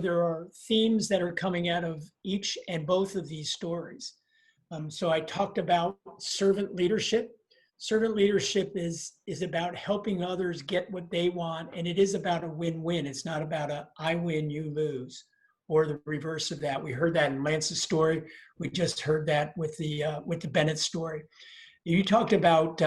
there are themes that are coming out of each and both of these stories. So I talked about servant leadership. Servant leadership is about helping others get what they want, and it is about a win-win. It's not about a I win, you lose, or the reverse of that. We heard that in Lance's story. We just heard that with the Bennett story. You talked about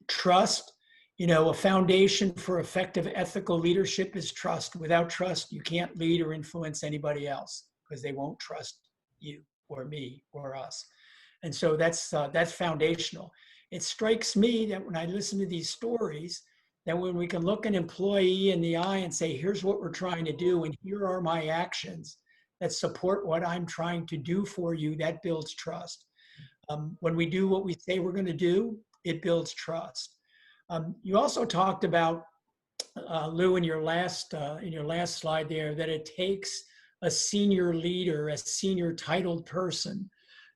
trust. You know, a foundation for effective ethical leadership is trust. Without trust, you can't lead or influence anybody else because they won't trust you or me or us. And so that's foundational. It strikes me that when I listen to these stories, that when we can look an employee in the eye and say, here's what we're trying to do, and here are my actions that support what I'm trying to do for you, that builds trust. When we do what we say we're going to do, it builds trust. You also talked about, Lou, in your last slide there, that it takes a senior leader, a senior titled person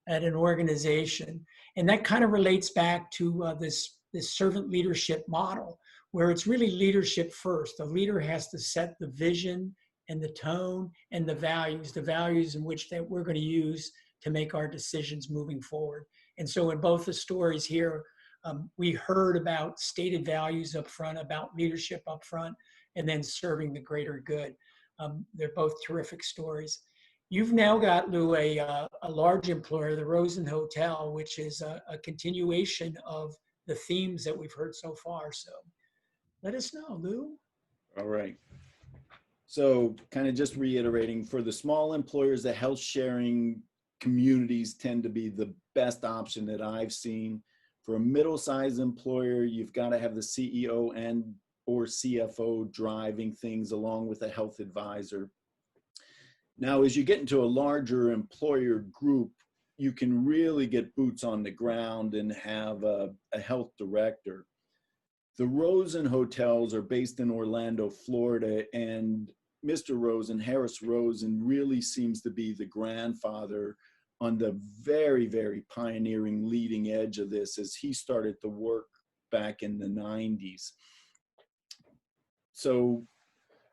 at an organization. And that kind of relates back to this servant leadership model, where it's really leadership first. The leader has to set the vision and the tone and the values in which that we're going to use to make our decisions moving forward. And so in both the stories here, we heard about stated values up front, about leadership up front, and then serving the greater good. They're both terrific stories. You've now got, Lou, a large employer, the Rosen Hotel, which is a continuation of the themes that we've heard so far. So let us know, Lou. All right. So kind of just reiterating, for the small employers, the health sharing communities tend to be the best option that I've seen. For a middle-sized employer, you've got to have the CEO and or CFO driving things along with a health advisor. Now, as you get into a larger employer group, you can really get boots on the ground and have a health director. The Rosen hotels are based in Orlando, Florida, and Mr. Rosen, Harris Rosen, really seems to be the grandfather on the very, very pioneering leading edge of this as he started to work back in the 90s. So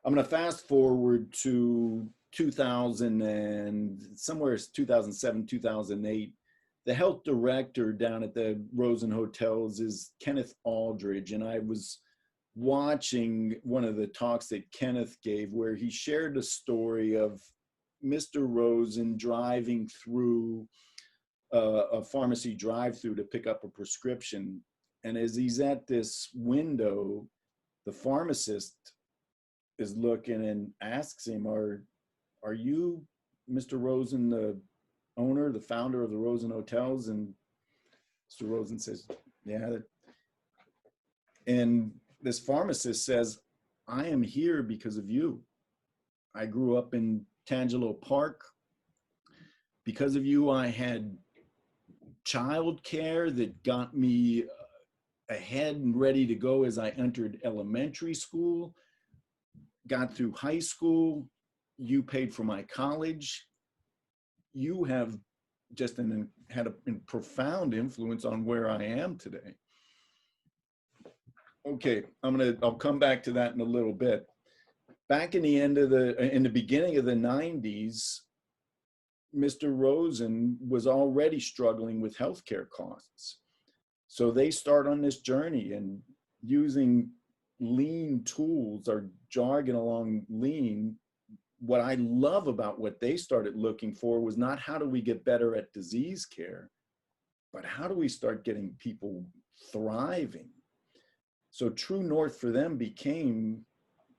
I'm going to fast forward to 2000 and somewhere 2007, 2008. The health director down at the Rosen Hotels is Kenneth Aldridge, and I was watching one of the talks that Kenneth gave where he shared a story of Mr. Rosen driving through a pharmacy drive-through to pick up a prescription. And as he's at this window, the pharmacist is looking and asks him, are you Mr. Rosen, the owner, the founder of the Rosen Hotels? And Mr. Rosen says, yeah. And this pharmacist says, I am here because of you. I grew up in Tangelo Park. Because of you, I had childcare that got me ahead and ready to go as I entered elementary school, got through high school. You paid for my college. You have just had a profound influence on where I am today. Okay, I'll come back to that in a little bit. Back in the beginning of the 90s, Mr. Rosen was already struggling with healthcare costs. So they start on this journey and using lean tools or jargon along lean. What I love about what they started looking for was not how do we get better at disease care, but how do we start getting people thriving? So true north for them became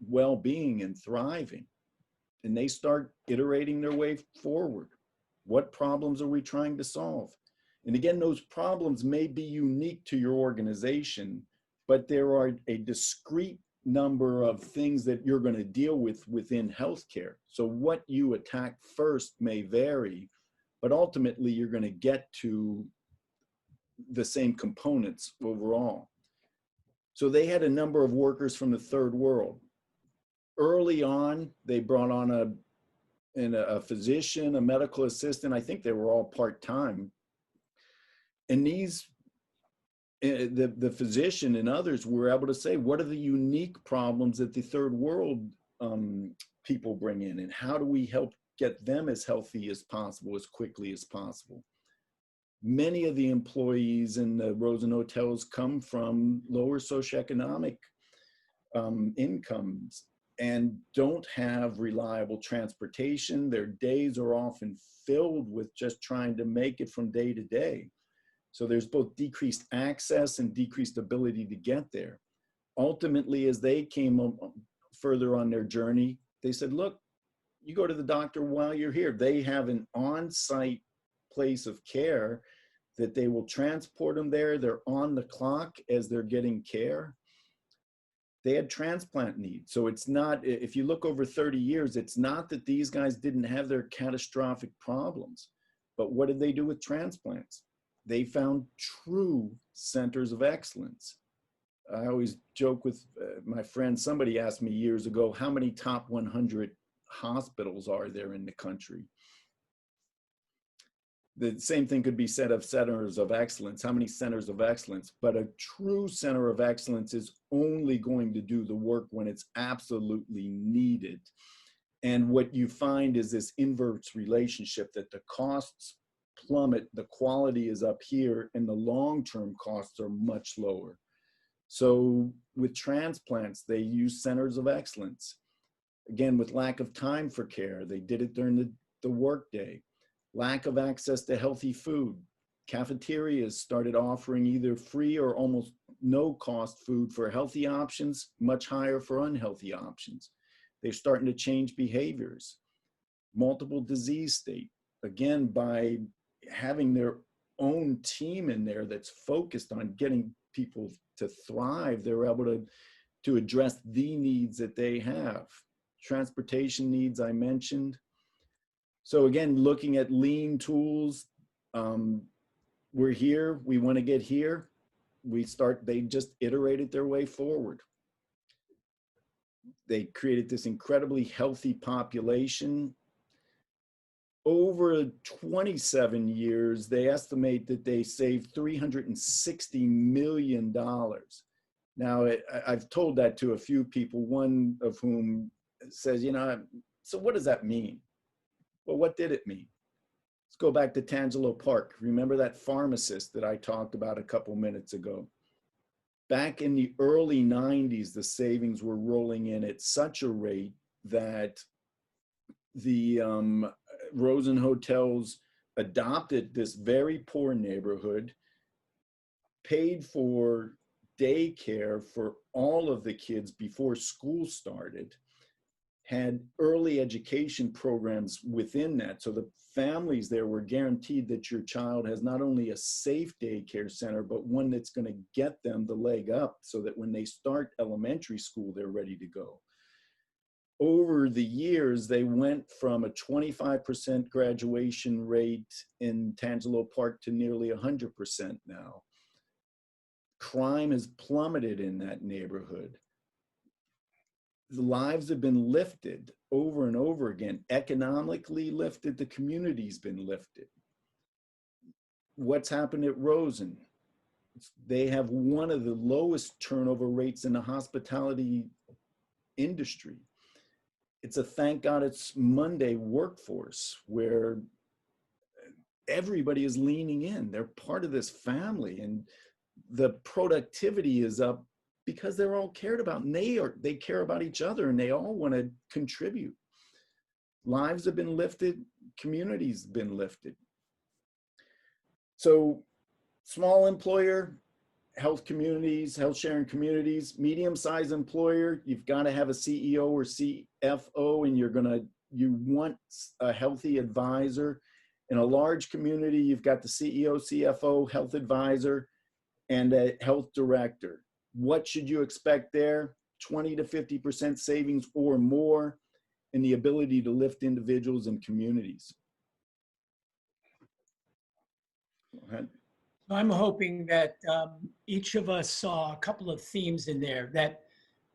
well-being and thriving. And they start iterating their way forward. What problems are we trying to solve? And again, those problems may be unique to your organization, but there are a discrete number of things that you're going to deal with within healthcare. So what you attack first may vary, but ultimately you're going to get to the same components overall. So they had a number of workers from the third world. Early on, they brought on a physician, a medical assistant. I think they were all part-time. And the physician and others were able to say, what are the unique problems that the third world people bring in, and how do we help get them as healthy as possible, as quickly as possible. Many of the employees in the Rosen hotels come from lower socioeconomic incomes and don't have reliable transportation. Their days are often filled with just trying to make it from day to day. So there's both decreased access and decreased ability to get there. Ultimately, as they came further on their journey, they said, look, you go to the doctor while you're here. They have an on-site place of care that they will transport them there. They're on the clock as they're getting care. They had transplant needs. So it's not, if you look over 30 years, it's not that these guys didn't have their catastrophic problems, but what did they do with transplants? They found true centers of excellence. I always joke with my friend, somebody asked me years ago, how many top 100 hospitals are there in the country? The same thing could be said of centers of excellence. How many centers of excellence? But a true center of excellence is only going to do the work when it's absolutely needed. And what you find is this inverse relationship, that the costs plummet, the quality is up here, and the long-term costs are much lower. So with transplants, they use centers of excellence. Again, with lack of time for care, they did it during the workday. Lack of access to healthy food. Cafeterias started offering either free or almost no cost food for healthy options, much higher for unhealthy options. They're starting to change behaviors. Multiple disease state. Again, by having their own team in there that's focused on getting people to thrive, they're able to address the needs that they have. Transportation needs, I mentioned. So again, looking at lean tools, we're here, we want to get here. They just iterated their way forward. They created this incredibly healthy population. Over 27 years, they estimate that they saved $360 million. Now, I've told that to a few people, one of whom says, so what does that mean? Well, what did it mean? Let's go back to Tangelo Park. Remember that pharmacist that I talked about a couple minutes ago? Back in the early 90s, the savings were rolling in at such a rate that the Rosen hotels adopted this very poor neighborhood, paid for daycare for all of the kids before school started, had early education programs within that. So the families there were guaranteed that your child has not only a safe daycare center, but one that's going to get them the leg up so that when they start elementary school, they're ready to go. Over the years, they went from a 25% graduation rate in Tangelo Park to nearly 100% now. Crime has plummeted in that neighborhood. The lives have been lifted over and over again, economically lifted, the community's been lifted. What's happened at Rosen? They have one of the lowest turnover rates in the hospitality industry. It's a thank God it's Monday workforce where everybody is leaning in. They're part of this family, and the productivity is up because they're all cared about, and they care about each other, and they all want to contribute. Lives have been lifted, communities have been lifted. So small employer, health communities, health sharing communities, medium-sized employer, you've got to have a CEO or CFO, and you want a healthy advisor. In a large community, you've got the CEO, CFO, health advisor, and a health director. What should you expect there? 20 to 50% savings or more in the ability to lift individuals and communities. Go ahead. I'm hoping that each of us saw a couple of themes in there, that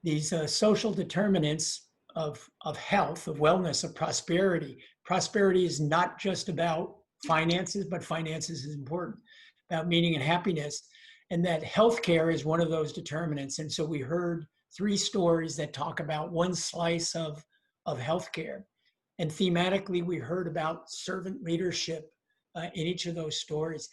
these social determinants of health, of wellness, of prosperity. Prosperity is not just about finances, but finances is important, about meaning and happiness. And that healthcare is one of those determinants. And so we heard 3 stories that talk about one slice of of healthcare. And thematically, we heard about servant leadership in each of those stories.